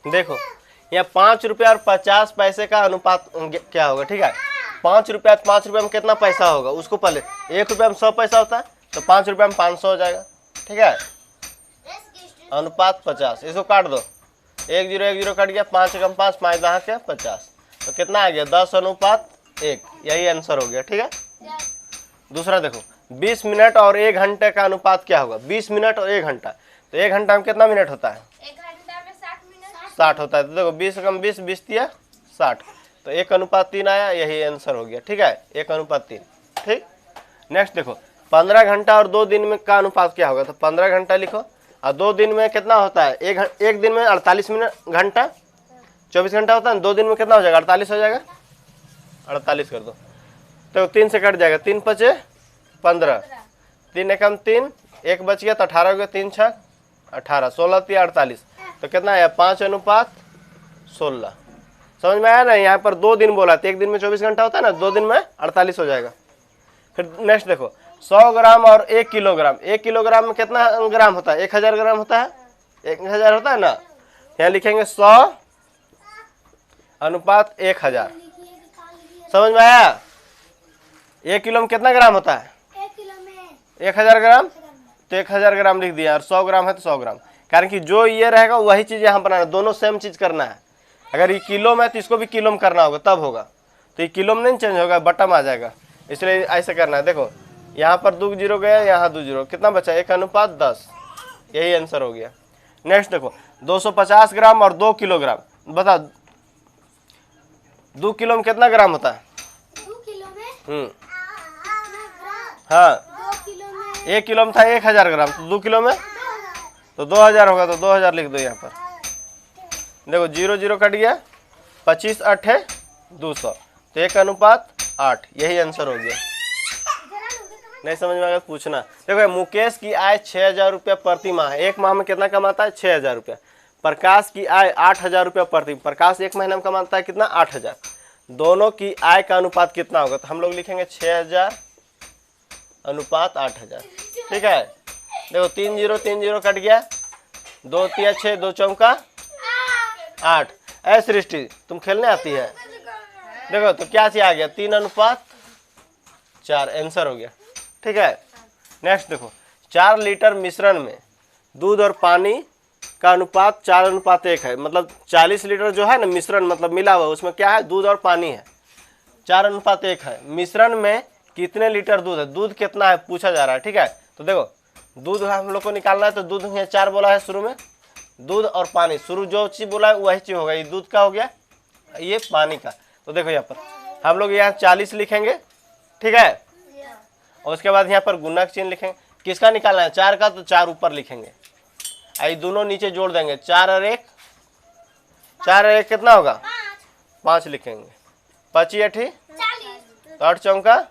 देखो यहाँ 5 रुपया और 50 पैसे का अनुपात क्या होगा, ठीक है। 5 रुपया 5 रुपये में कितना पैसा होगा उसको पहले, 1 रुपया में 100 पैसा होता है तो 5 रुपया में 500 हो जाएगा, ठीक है। अनुपात 50, इसको काट दो, 1 0 1 0 कट गया, 5 एकम 5 5 दहा के 50, तो कितना आ गया 10 अनुपात 1, यही आंसर हो गया, ठीक है। दूसरा देखो 20 मिनट और 1 घंटे का अनुपात क्या होगा, 20 मिनट और 1 घंटा, तो 1 घंटा में कितना मिनट होता है, 1 घंटा में 60 मिनट 60 होता है। तो देखो 20 कम 20 20 दिया 60, तो 1 अनुपात 3 आया, यही आंसर हो गया, ठीक है, 1 अनुपात 3, ठीक। नेक्स्ट देखो 15 घंटा और 2 दिन में का अनुपात क्या होगा, तो 15 घंटा लिखो और 2 दिन में कितना होता है, एक दिन में 48 मिनट घंटा 24 घंटा होता है, 2 दिन में कितना हो जाएगा 48 हो जाएगा, 48 कर दो, तो 3 से कट जाएगा, 3 पचे 15, 3 एकम 3, 1 बच गया तो 18 हो गया, 3 6 18, 16 3 48, तो कितना आया 5 अनुपात 16। समझ में आया ना, यहाँ पर 2 दिन बोला तो 1 दिन में 24 घंटा होता है ना, 2 दिन में 48 हो जाएगा। फिर नेक्स्ट देखो 100 ग्राम और 1 किलोग्राम, 1 किलोग्राम में कितना ग्राम होता है, 1000 ग्राम होता है, 1000 होता है ना, यहाँ लिखेंगे 100 अनुपात 1000। समझ में आया, 1 किलो में कितना ग्राम होता है, 1 किलो में 1000 ग्राम, तो 1000 ग्राम लिख दिया, और 100 ग्राम है तो 100 ग्राम, कारण कि जो ये रहेगा वही चीज़ यहाँ बनाना, दोनों सेम चीज़ करना है। अगर ये किलो में है तो इसको भी किलो में करना होगा तब होगा, तो ये किलो में नहीं चेंज होगा, बटम आ जाएगा, इसलिए ऐसे करना है। देखो यहाँ पर 2 0 गया, यहाँ 2 0, कितना बचा 1 अनुपात 10, यही आंसर हो गया। नेक्स्ट देखो 250 ग्राम और 2 किलोग्राम, बता 2 किलो में कितना ग्राम होता है, 2 किलो में हाँ 2 किलो में 1 किलो में था 1000 ग्राम, तो 2 किलो में तो 2000 होगा, तो 2000 लिख दो यहाँ पर। देखो 0 0 कट गया, 25 8 है 200, तो 1 अनुपात 8, यही आंसर हो गया। नहीं समझ में आएगा पूछना। देखो मुकेश की आय 6000 रुपया प्रति माह, एक माह में कितना कमाता है 6000 रुपया। प्रकाश की आय 8000 रुपया प्रति, प्रकाश एक महीने में कमाता है कितना 8000, दोनों की आय का अनुपात कितना होगा, तो हम लोग लिखेंगे 6000 अनुपात 8000, ठीक है। देखो 3 0 3 0 कट गया, 2 3 6 2 चौका 8। ऐ सृष्टि तुम खेलने आती है, देखो तो क्या चीज आ गया 3 अनुपात 4, आंसर हो गया, ठीक है। नेक्स्ट देखो 4 लीटर मिश्रण में दूध और पानी का अनुपात 4 अनुपात 1 है, मतलब 40 लीटर जो है ना मिश्रण मतलब मिला हुआ, उसमें क्या है दूध और पानी है, 4 अनुपात 1 है। मिश्रण में कितने लीटर दूध है, दूध कितना है पूछा जा रहा है, ठीक है। तो देखो दूध हम लोग को निकालना है, तो दूध यहाँ 4 बोला है शुरू में, दूध और पानी, शुरू जो चीज़ बोला है वही चीज़ होगा, ये दूध का हो गया, ये पानी का। तो देखो यहाँ पर हम लोग यहाँ 40 लिखेंगे, ठीक है, और उसके बाद यहाँ पर गुना का चिन्ह लिखेंगे। किसका निकालना है 4 का, तो 4 ऊपर लिखेंगे, आई दोनों नीचे जोड़ देंगे, 4 और 1 कितना होगा 5 लिखेंगे, 25 8 तो 8 चौका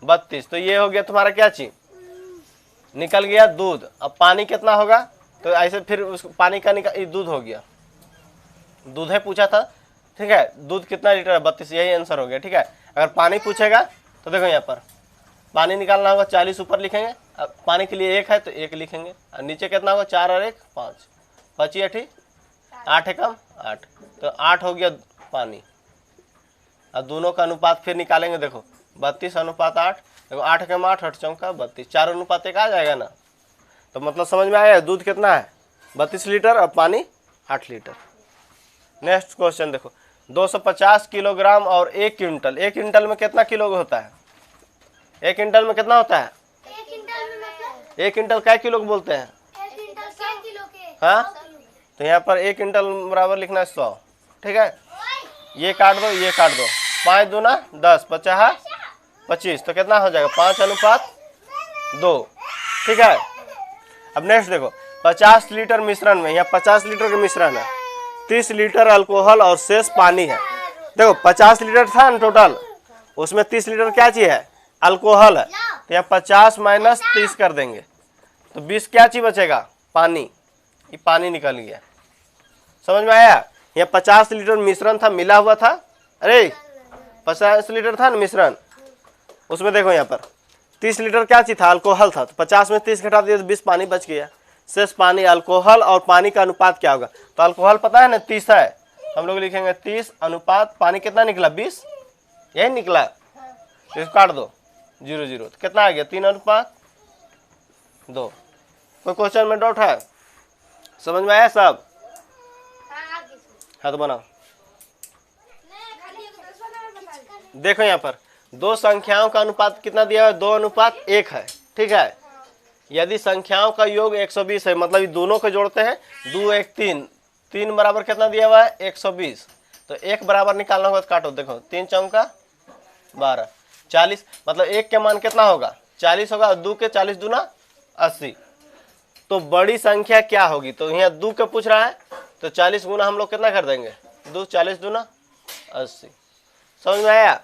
32, तो ये हो गया तुम्हारा क्या चीज निकल गया दूध। अब पानी कितना होगा, तो ऐसे फिर उस पानी का निकल दूध हो गया, दूध है पूछा था, ठीक है, दूध कितना लीटर है 32, यही आंसर हो गया, ठीक है। अगर पानी पूछेगा तो देखो यहाँ पर पानी निकालना होगा, 40 ऊपर लिखेंगे, अब पानी के लिए 1 है तो 1 लिखेंगे, और नीचे कितना होगा 4 और 1 5, 25 8 एकम 8, तो 8 हो गया पानी। और दोनों का अनुपात फिर निकालेंगे, देखो 32 अनुपात 8, देखो 8 एकम 8 8 चौका 32, 4 अनुपात 1 आ जाएगा ना, तो मतलब समझ में आया दूध कितना है 32 लीटर और पानी 8 लीटर। नेक्स्ट क्वेश्चन देखो 250 किलोग्राम और 1 क्विंटल, 1 क्विंटल में कितना किलो होता है, 1 क्विंटल में कितना होता है, 1 क्विंटल में मतलब 1 क्विंटल क्या किलो को बोलते हैं, 1 क्विंटल 100 किलो के, हाँ, तो यहाँ पर 1 क्विंटल बराबर लिखना है 100, ठीक है। ये काट दो ये काट दो, 5 दूना 10 50 25, तो कितना हो जाएगा 5 अनुपात 2, ठीक है। अब नेक्स्ट देखो 50 लीटर मिश्रण में, यहाँ 50 लीटर का मिश्रण है, 30 लीटर अल्कोहल और शेष पानी है। देखो 50 लीटर था ना टोटल, उसमें 30 लीटर क्या चीज है अल्कोहल है, तो यहाँ 50 माइनस 30 कर देंगे, तो 20 क्या चीज बचेगा पानी, ये पानी निकल गया। समझ में आया, यहाँ 50 लीटर मिश्रण था मिला हुआ था, अरे 50 लीटर था ना मिश्रण, उसमें देखो यहाँ पर 30 लीटर क्या चीज था अल्कोहल था, तो 50 में 30 घटा दिया तो 20 पानी बच गया, शेष पानी, अल्कोहल और पानी का अनुपात क्या होगा? तो अल्कोहल पता है ना 30 है, हम लोग लिखेंगे 30 अनुपात पानी कितना निकला 20, यही निकला। तो इसको काट दो 0 0, तो कितना आ गया 3 अनुपात 2। कोई क्वेश्चन में डाउट है? समझ में आया सब? हाँ तो बनाओ। देखो यहाँ पर दो संख्याओं का अनुपात कितना दिया है? 2 अनुपात 1 है, ठीक है। यदि संख्याओं का योग 120 है, मतलब ये दोनों को जोड़ते हैं 2 1 3, 3 बराबर कितना दिया हुआ है 120, तो 1 बराबर निकालना होगा तो काटो। देखो 3 चौका 12, 40, मतलब 1 के मान कितना होगा 40 होगा, और 2 के 40 दूना 80। तो बड़ी संख्या क्या होगी? तो यहाँ 2 के पूछ रहा है, तो 40 गुना हम लोग कितना कर देंगे 2, 40 दूना 80। समझ में आया?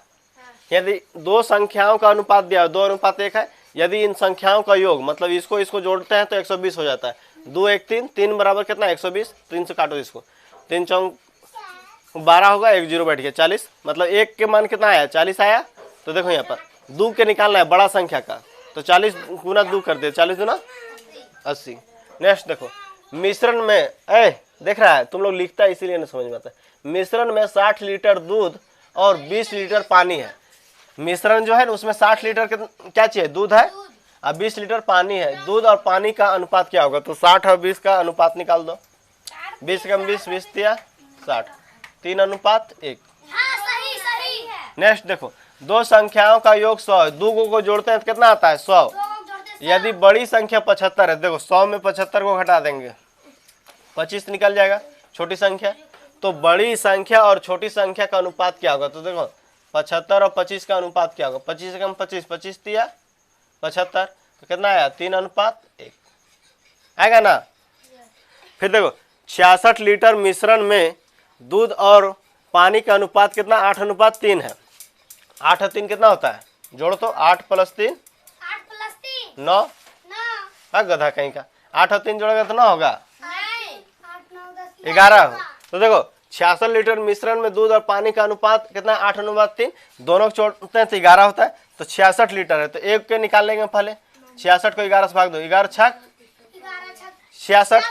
यदि दो संख्याओं का अनुपात दिया 2 अनुपात 1 है, यदि इन संख्याओं का योग मतलब इसको इसको जोड़ते हैं तो 120 हो जाता है। 2 1 3, 3 बराबर कितना 120, 3 से काटो इसको, 3 चौक 12 होगा, 1 0 बैठ गया 40, मतलब 1 के मान कितना आया 40 आया। तो देखो यहाँ पर 2 के निकालना है बड़ा संख्या का, तो 40 गुना 2 कर दे, 40 गुना 80। नेक्स्ट देखो मिश्रण में, देख रहा है तुम लोग लिखता है इसीलिए नहीं समझ में आता है। मिश्रण में 60 लीटर दूध और 20 लीटर पानी है। मिश्रण जो है ना उसमें 60 लीटर क्या चाहिए दूध है और 20 लीटर पानी है। दूध और पानी का अनुपात क्या होगा? तो 60 और 20 का अनुपात निकाल दो। 20 कम 20, 20 दिया 60, 3 अनुपात 1। नेक्स्ट देखो दो संख्याओं का योग 100 है, 2 को जोड़ते हैं तो कितना आता है 100। यदि बड़ी संख्या 75 है, देखो 100 में 75 को घटा देंगे 25 निकल जाएगा छोटी संख्या। तो बड़ी संख्या और छोटी संख्या का अनुपात क्या होगा? तो देखो 75 और 25 का अनुपात क्या होगा? 25 कम 25, 25 दिया 75, तो कितना आया 3 अनुपात 1 आएगा ना। फिर देखो 66 लीटर मिश्रण में दूध और पानी का अनुपात कितना 8 अनुपात 3 है। 8 और 3 कितना होता है? जोड़ तो 8 प्लस 3 9। हाँ गधा कहीं का, 8 और 3 जोड़ेगा तो 9 होगा, 11 हो। तो देखो 66 लीटर मिश्रण में दूध और पानी का अनुपात कितना 8 अनुपात 3, दोनों को जोड़ते हैं तो 11 होता है। तो 66 लीटर है, तो एक के निकाल लेंगे पहले, 66 को 11 से भाग दो, 11 छक 66,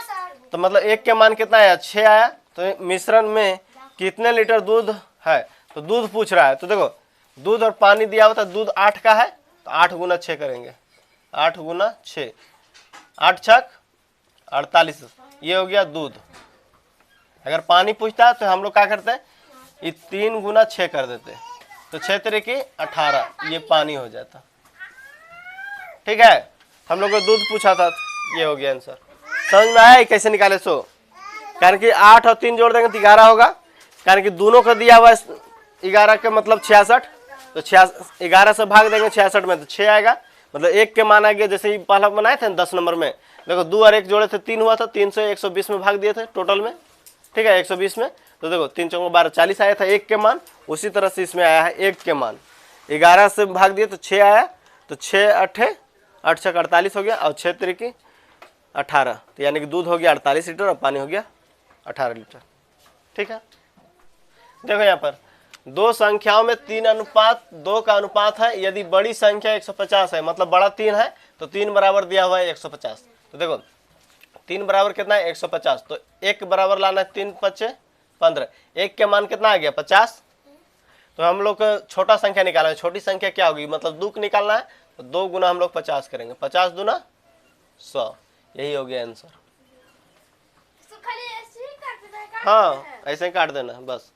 तो मतलब एक के मान कितना आया 6 आया। तो मिश्रण में कितने लीटर दूध है? तो दूध पूछ रहा है, तो देखो दूध और पानी दिया हुआ था, दूध 8 का है तो 8 गुना 6 करेंगे, 8 गुना 6, 8 छक 48, ये हो गया दूध। अगर पानी पूछता है तो हम लोग क्या करते हैं, ये 3 गुना 6 कर देते हैं, तो 6 तरीके 18, ये पानी हो जाता। ठीक है, हम लोग को दूध पूछा था, ये हो गया आंसर। समझ में आया कैसे निकाले? सो कारण कि 8 और 3 जोड़ देंगे तो 11 होगा, कारण कि दोनों को दिया हुआ 11 के मतलब 66, तो 11 से भाग देंगे 66 में तो 6 आएगा, मतलब एक के मान आ गया। जैसे पहला बनाए थे 10 नंबर में, देखो 2 और 1 जोड़े थे 3 हुआ था, 3 से 120 में भाग दिए थे टोटल में, ठीक है 120 में। तो देखो 3 चौका 12, 40 आया था एक के मान, उसी तरह से इसमें आया है एक के मान, 11 से भाग दिए तो 6 आया, तो 6 8 8 छक 48 हो गया, और 6 तरीके 18, तो यानी कि दूध हो गया 48 लीटर और पानी हो गया 18 लीटर। ठीक है, देखो यहाँ पर दो संख्याओं में 3 अनुपात 2 का अनुपात है। यदि बड़ी संख्या 150 है, मतलब बड़ा 3 है, तो 3 बराबर दिया हुआ है 150। तो देखो 3 बराबर कितना है 150, तो 1 बराबर लाना है 3 5 15, 1 के मान कितना आ गया 50। तो हम लोग छोटा संख्या निकालना है, छोटी संख्या क्या होगी, मतलब 2 निकालना है, तो 2 गुना हम लोग 50 करेंगे, 50 दूना 100, यही हो गया आंसर। हाँ ऐसे ही काट देना बस।